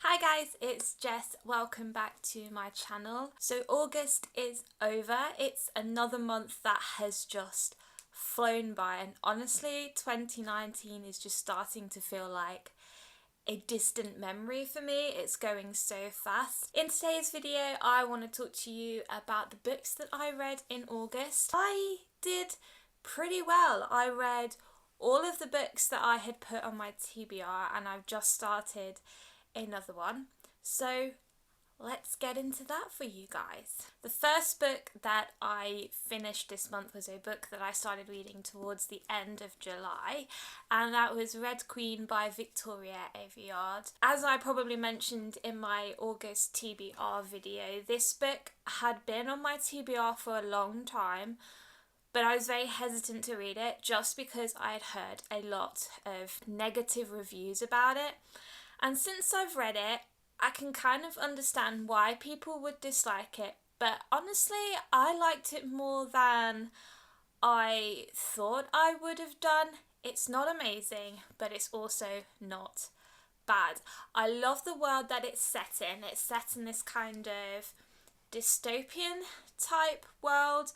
Hi guys, it's Jess. Welcome back to my channel. So August is over. It's another month that has just flown by, and honestly 2019 is just starting to feel like a distant memory for me. It's going so fast. In today's video I want to talk to you about the books that I read in August. I did pretty well. I read all of the books that I had put on my TBR and I've just started another one. So let's get into that for you guys. The first book that I finished this month was a book that I started reading towards the end of July, and that was Red Queen by Victoria Aveyard. As I probably mentioned in my August TBR video, this book had been on my TBR for a long time, but I was very hesitant to read it just because I had heard a lot of negative reviews about it. And since I've read it, I can kind of understand why people would dislike it. But honestly, I liked it more than I thought I would have done. It's not amazing, but it's also not bad. I love the world that it's set in. It's set in this kind of dystopian type world.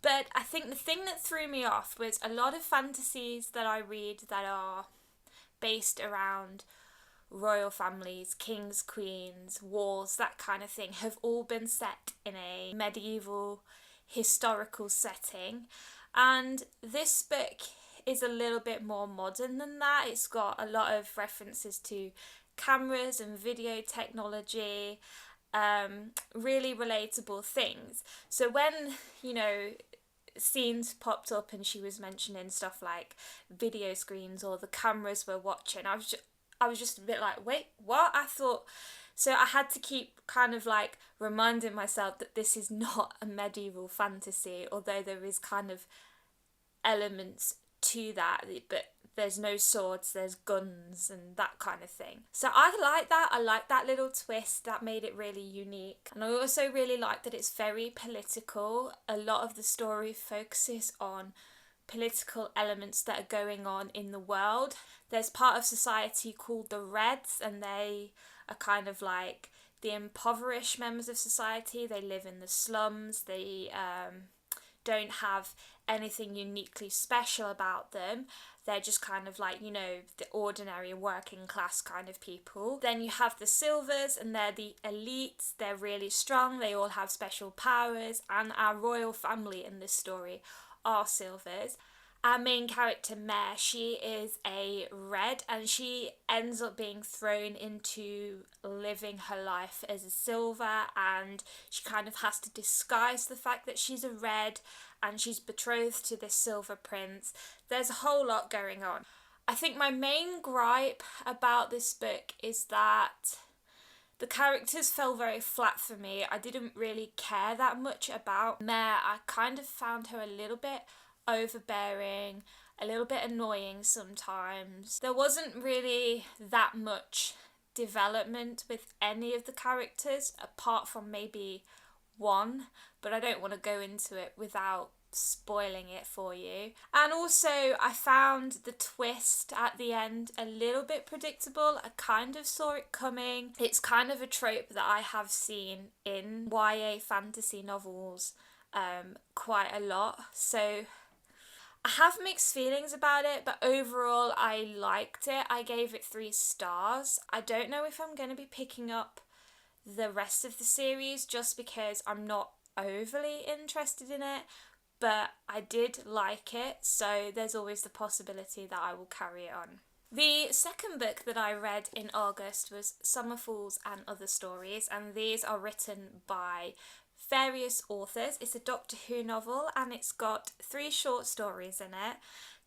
But I think the thing that threw me off was a lot of fantasies that I read that are based around royal families, kings, queens, wars, that kind of thing, have all been set in a medieval historical setting. And this book is a little bit more modern than that. It's got a lot of references to cameras and video technology, really relatable things. So when, scenes popped up and she was mentioning stuff like video screens or the cameras we're watching, I was just a bit like, wait, what? So I had to keep kind of like reminding myself that this is not a medieval fantasy, although there is kind of elements to that, but there's no swords, there's guns and that kind of thing. So I like that. I like that little twist. That made it really unique. And I also really like that it's very political. A lot of the story focuses on political elements that are going on in the world. There's part of society called the Reds, and they are kind of like the impoverished members of society. They live in the slums. They don't have anything uniquely special about them. They're just kind of like, the ordinary working class kind of people. Then you have the Silvers, and they're the elites. They're really strong. They all have special powers, and our royal family in this story are Silvers. Our main character, Mare, she is a Red, and she ends up being thrown into living her life as a Silver, and she kind of has to disguise the fact that she's a Red, and she's betrothed to this Silver prince. There's a whole lot going on. I think my main gripe about this book is that the characters fell very flat for me. I didn't really care that much about Mare. I kind of found her a little bit overbearing, a little bit annoying sometimes. There wasn't really that much development with any of the characters apart from maybe one, but I don't want to go into it without spoiling it for you. And also I found the twist at the end a little bit predictable. I kind of saw it coming. It's kind of a trope that I have seen in YA fantasy novels quite a lot, so I have mixed feelings about it, but overall I liked it. I gave it 3 stars. I don't know if I'm going to be picking up the rest of the series just because I'm not overly interested in it, but I did like it, so there's always the possibility that I will carry it on. The second book that I read in August was Summer Falls and Other Stories, and these are written by various authors. It's a Doctor Who novel, and it's got 3 short stories in it.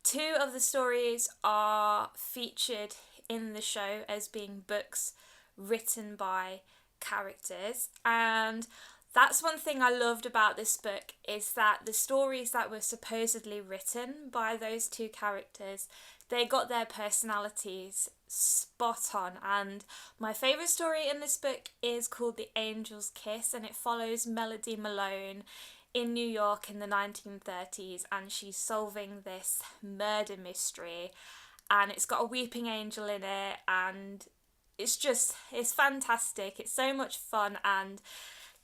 2 of the stories are featured in the show as being books written by characters, and that's one thing I loved about this book, is that the stories that were supposedly written by those 2 characters, they got their personalities spot on. And my favourite story in this book is called The Angel's Kiss, and it follows Melody Malone in New York in the 1930s, and she's solving this murder mystery, and it's got a weeping angel in it, and it's fantastic. It's so much fun, and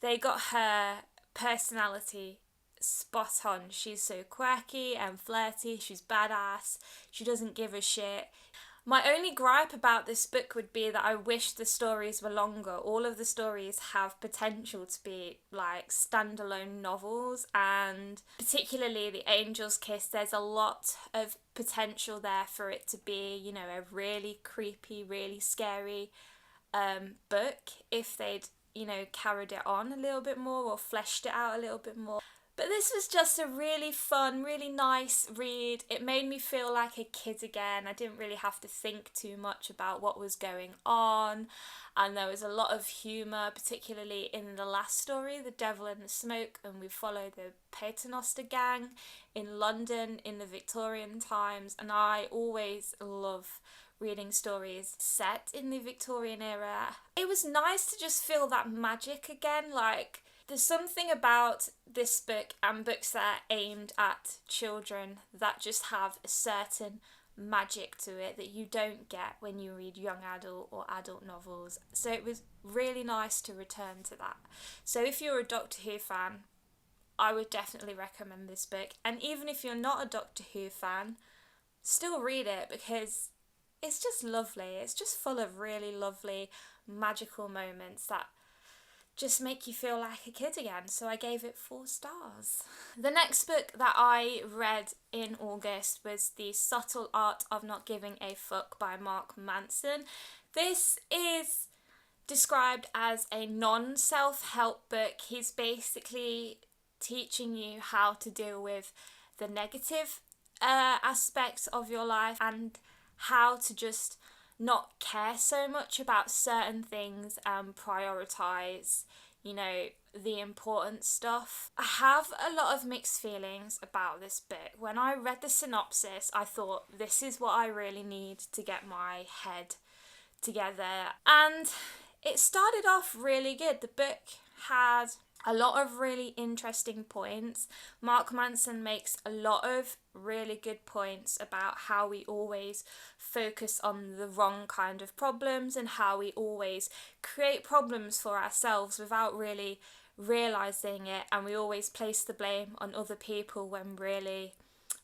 they got her personality spot on. She's so quirky and flirty, she's badass, she doesn't give a shit. My only gripe about this book would be that I wish the stories were longer. All of the stories have potential to be like standalone novels, and particularly The Angel's Kiss, there's a lot of potential there for it to be, you know, a really creepy, really scary book if they'd, you know, carried it on a little bit more or fleshed it out a little bit more. But this was just a really fun, really nice read. It made me feel like a kid again. I didn't really have to think too much about what was going on. And there was a lot of humour, particularly in the last story, The Devil in the Smoke. And we follow the Paternoster gang in London in the Victorian times. And I always love reading stories set in the Victorian era. It was nice to just feel that magic again, like there's something about this book and books that are aimed at children that just have a certain magic to it that you don't get when you read young adult or adult novels. So it was really nice to return to that. So if you're a Doctor Who fan, I would definitely recommend this book. And even if you're not a Doctor Who fan, still read it because it's just lovely. It's just full of really lovely magical moments that just make you feel like a kid again. So I gave it 4 stars. The next book that I read in August was The Subtle Art of Not Giving a Fuck by Mark Manson. This is described as a non-self-help book. He's basically teaching you how to deal with the negative aspects of your life and how to just not care so much about certain things and prioritise, you know, the important stuff. I have a lot of mixed feelings about this book. When I read the synopsis, I thought this is what I really need to get my head together. And it started off really good. The book had a lot of really interesting points. Mark Manson makes a lot of really good points about how we always focus on the wrong kind of problems and how we always create problems for ourselves without really realising it, and we always place the blame on other people when really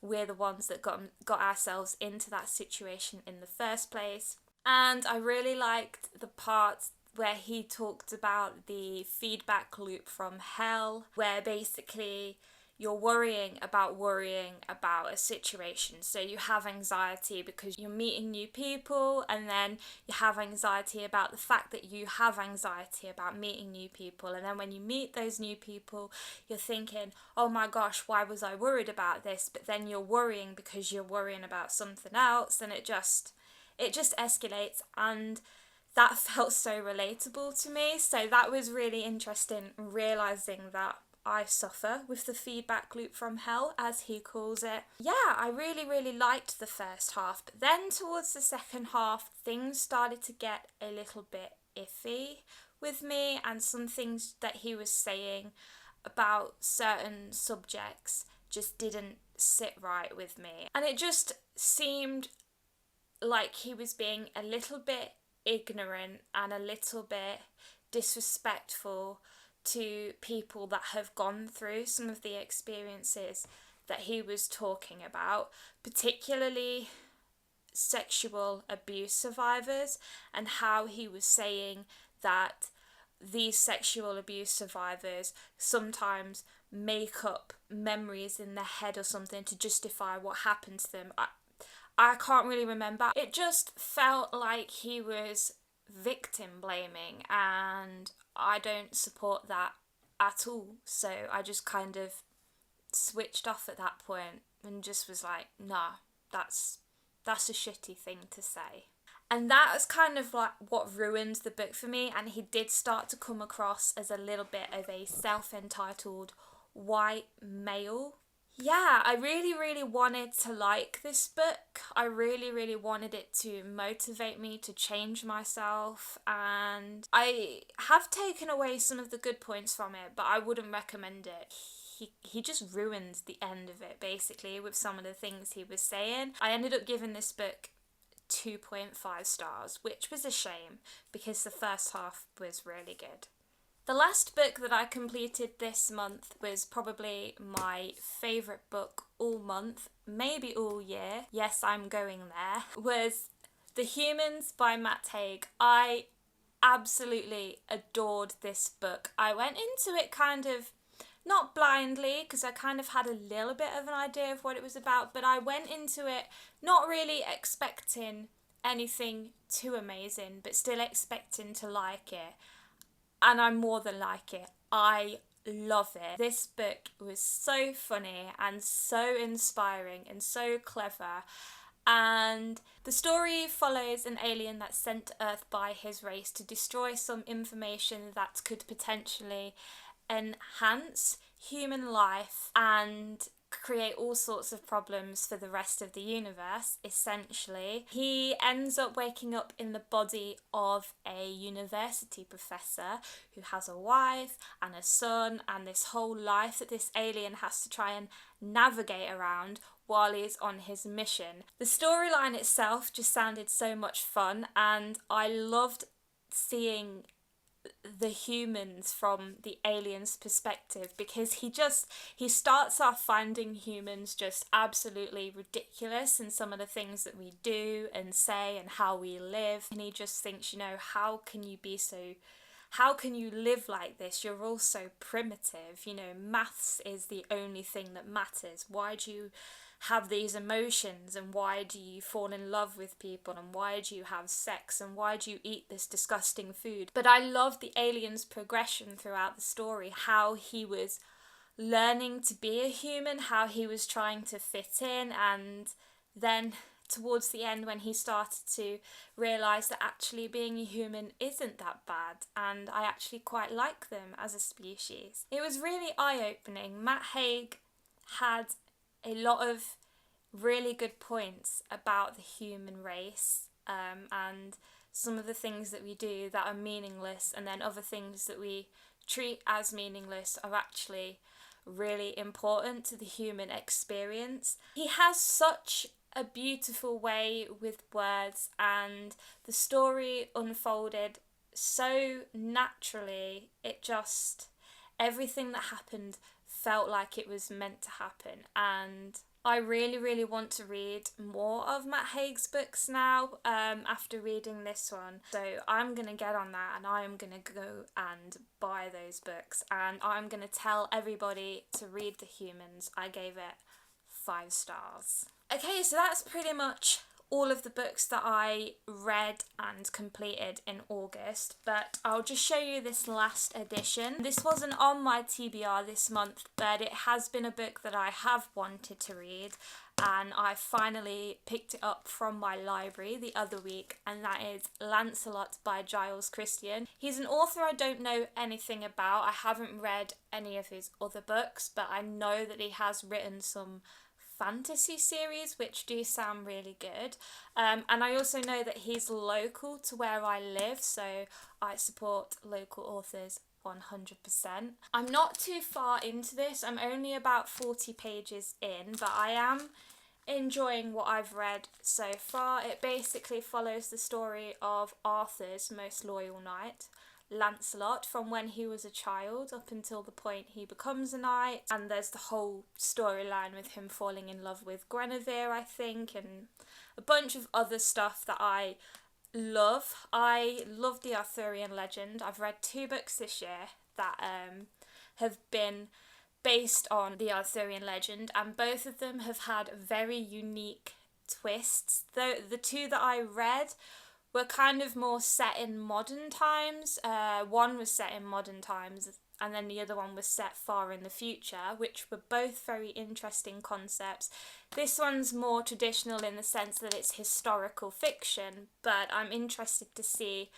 we're the ones that got ourselves into that situation in the first place. And I really liked the part where he talked about the feedback loop from hell, where basically you're worrying about a situation. So you have anxiety because you're meeting new people, and then you have anxiety about the fact that you have anxiety about meeting new people. And then when you meet those new people, you're thinking, oh my gosh, why was I worried about this? But then you're worrying because you're worrying about something else, and it just escalates. And that felt so relatable to me. So that was really interesting, realising that I suffer with the feedback loop from hell, as he calls it. Yeah, I really, really liked the first half. But then towards the second half, things started to get a little bit iffy with me, and some things that he was saying about certain subjects just didn't sit right with me. And it just seemed like he was being a little bit ignorant and a little bit disrespectful to people that have gone through some of the experiences that he was talking about, particularly sexual abuse survivors, and how he was saying that these sexual abuse survivors sometimes make up memories in their head or something to justify what happened to them. I can't really remember. It just felt like he was victim blaming, and I don't support that at all. So I just kind of switched off at that point and just was like, nah, that's a shitty thing to say. And that was kind of like what ruined the book for me, and he did start to come across as a little bit of a self-entitled white male. Yeah, I really, really wanted to like this book. I really, really wanted it to motivate me to change myself, and I have taken away some of the good points from it, but I wouldn't recommend it. He just ruined the end of it, basically, with some of the things he was saying. I ended up giving this book 2.5 stars, which was a shame because the first half was really good. The last book that I completed this month was probably my favourite book all month, maybe all year. Yes, I'm going there. Was The Humans by Matt Haig. I absolutely adored this book. I went into it kind of not blindly, because I kind of had a little bit of an idea of what it was about, but I went into it not really expecting anything too amazing, but still expecting to like it. And I more than like it. I love it. This book was so funny and so inspiring and so clever. And the story follows an alien that's sent to Earth by his race to destroy some information that could potentially enhance human life and create all sorts of problems for the rest of the universe, essentially. He ends up waking up in the body of a university professor who has a wife and a son and this whole life that this alien has to try and navigate around while he's on his mission. The storyline itself just sounded so much fun, and I loved seeing the humans from the alien's perspective, because he starts off finding humans just absolutely ridiculous in some of the things that we do and say and how we live, and he just thinks, how can you live like this? You're all so primitive, maths is the only thing that matters. Why do you have these emotions, and why do you fall in love with people, and why do you have sex, and why do you eat this disgusting food? But I love the alien's progression throughout the story, how he was learning to be a human, how he was trying to fit in, and then towards the end when he started to realise that actually being a human isn't that bad, and I actually quite like them as a species. It was really eye-opening. Matt Haig had a lot of really good points about the human race, and some of the things that we do that are meaningless, and then other things that we treat as meaningless are actually really important to the human experience. He has such a beautiful way with words, and the story unfolded so naturally. Everything that happened felt like it was meant to happen, and I really, really want to read more of Matt Haig's books now, after reading this one. So I'm going to get on that, and I am going to go and buy those books, and I'm going to tell everybody to read The Humans. I gave it 5 stars. Okay, so that's pretty much all of the books that I read and completed in August, but I'll just show you this last edition. This wasn't on my TBR this month, but it has been a book that I have wanted to read, and I finally picked it up from my library the other week, and that is Lancelots by Giles Christian. He's an author I don't know anything about. I haven't read any of his other books, but I know that he has written some fantasy series which do sound really good, and I also know that he's local to where I live, so I support local authors 100%. I'm not too far into this. I'm only about 40 pages in, but I am enjoying what I've read so far. It basically follows the story of Arthur's most loyal knight, Lancelot, from when he was a child up until the point he becomes a knight, and there's the whole storyline with him falling in love with Guinevere, I think, and a bunch of other stuff that I love. I love the Arthurian legend. I've read 2 books this year that have been based on the Arthurian legend, and both of them have had very unique twists. The 2 that I read were kind of more set in modern times. One was set in modern times, and then the other one was set far in the future, which were both very interesting concepts. This one's more traditional in the sense that it's historical fiction, but I'm interested to see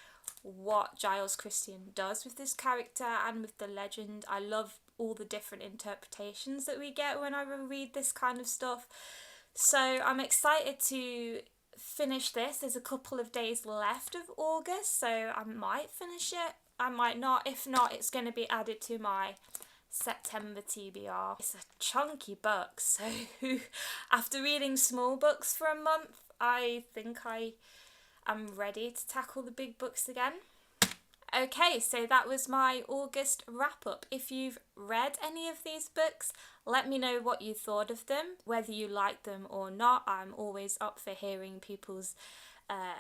what Giles Christian does with this character and with the legend. I love all the different interpretations that we get when I read this kind of stuff. So I'm excited to finish this. There's a couple of days left of August, so I might finish it, I might not. If not, it's going to be added to my September TBR. It's a chunky book, so after reading small books for a month, I think I am ready to tackle the big books again. Okay, so that was my August wrap up. If you've read any of these books, let me know what you thought of them, whether you liked them or not. I'm always up for hearing people's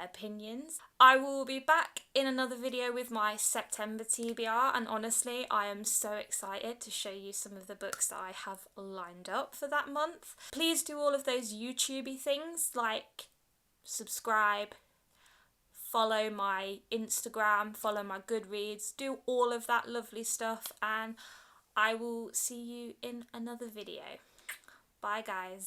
opinions. I will be back in another video with my September TBR, and honestly I am so excited to show you some of the books that I have lined up for that month. Please do all of those YouTubey things like subscribe, follow my Instagram, follow my Goodreads, do all of that lovely stuff, and I will see you in another video. Bye guys.